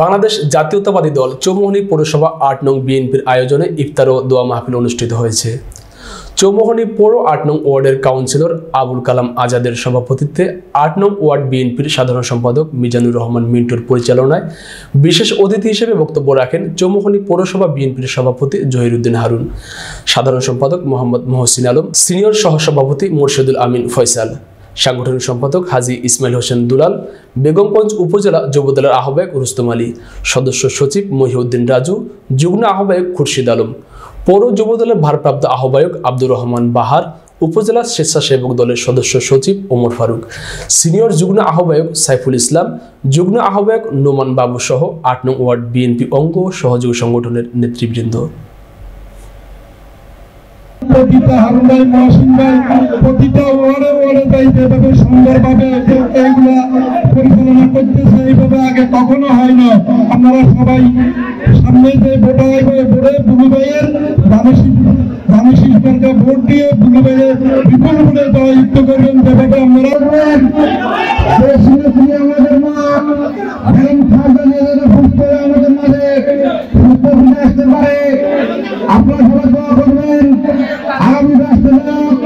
বাংলাদেশ জাতীয়তাবাদী দল চৌমুহনী পৌরসভা ৮ নং বিএনপির আয়োজনে ইফতার ও দোয়া মাহফিল অনুষ্ঠিত হয়েছে। চৌমুহনী পৌর ৮ নং ওয়ার্ডের কাউন্সিলর আবুল কালাম আজাদের সভাপতিত্বে ৮ নং ওয়ার্ড বিএনপির সাধারণ সম্পাদক মিজানুর রহমান মিন্টুর পরিচালনায় বিশেষ অতিথি হিসেবে বক্তব্য রাখেন চৌমুহনী পৌরসভা বিএনপির সভাপতি জহিরুদ্দিন হারুন, সাধারণ সম্পাদক মোহাম্মদ মহসিন আলম, সিনিয়র সহসভাপতি মোর্শেদুল আমিন ফয়সাল, সাংগঠনিক সম্পাদক হাজী ইসমাইল হোসেন দুলাল, বেগমগঞ্জ উপজেলা যুবদলের আহ্বায়ক রুস্তম আলী, সদস্য সচিব মহিউদ্দিন রাজু, যুগ্ম আহ্বায়ক খুরশিদ আলম, পৌর যুবদলের ভারপ্রাপ্ত আহ্বায়ক আব্দুর রহমান বাহার, উপজেলা স্বেচ্ছাসেবক দলের সদস্য সচিব ওমর ফারুক, সিনিয়র যুগ্ম আহ্বায়ক সাইফুল ইসলাম, যুগ্ম আহ্বায়ক নোমান বাবু সহ ৮ নং ওয়ার্ড বিএনপি অঙ্গ সহযোগী সংগঠনের নেতৃবৃন্দ। প্রতিটা হারুন ভাই, মহসিন ভাই, প্রতিটা ওয়ার্ডে ওয়ার্ডে ভাই যেভাবে সুন্দরভাবে এইগুলা পরিচালনা করতেছে, এইভাবে আগে কখনো হয় না। আপনারা সবাই সামনে যে ভোট আইবে, ভোটে বুলু ভাইয়ের দানেশী সরকার ভোট দিয়ে বুলু ভাইয়ের বিপুল ভোটে জয়যুক্ত করবেন। যেভাবে আপনারা আমাদের মা আমাদের মাঝে সুস্থ ফিরে আসতে পারে, আপনারা সবাই দোয়া করবেন। আগামী রাষ্ট্রনায়ক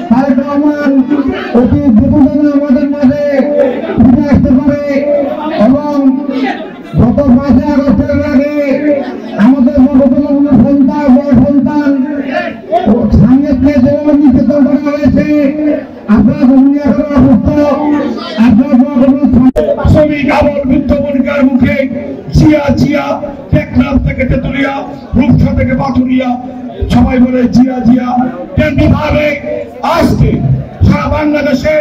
তারেক রহমান অতি দ্রুততম আমাদের মাঝে ফিরে আসতে পারে এবং গত 5 আগস্টের আগে আমাদের সন্তান বড় সন্তান সামনে যেভাবে নির্যাতন করা হয়েছে, আপনারা দুনিয়া করার অবস্থ শ্রমিক আবার বৃদ্ধবনিকার মুখে জিয়া জিয়া, টেকনাফ থেকে তেতুলিয়া, রূপসা থেকে পাথুরিয়া, সবাই বলে জিয়া জিয়া। তেমনি ভাবে আজকে সারা বাংলাদেশে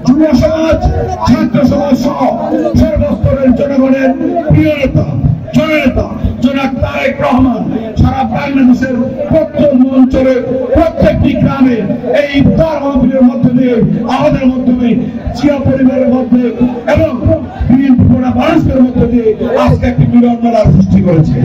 যুব সমাজ, ছাত্র সমাজ সহ সর্বস্তরের জনগণের প্রিয় নেতা জননেতা জনাব তারেক রহমান সারা বাংলাদেশের প্রত্যেক অঞ্চলে প্রত্যেকটি গ্রামে এই ইফতার মাহফিলের মধ্যে দিয়ে আমাদের মাধ্যমে জিয়া পরিবারের মধ্যে এবং বিএনপি মানুষের মধ্যে দিয়ে আজকে একটি মিলন মেলার সৃষ্টি করেছে।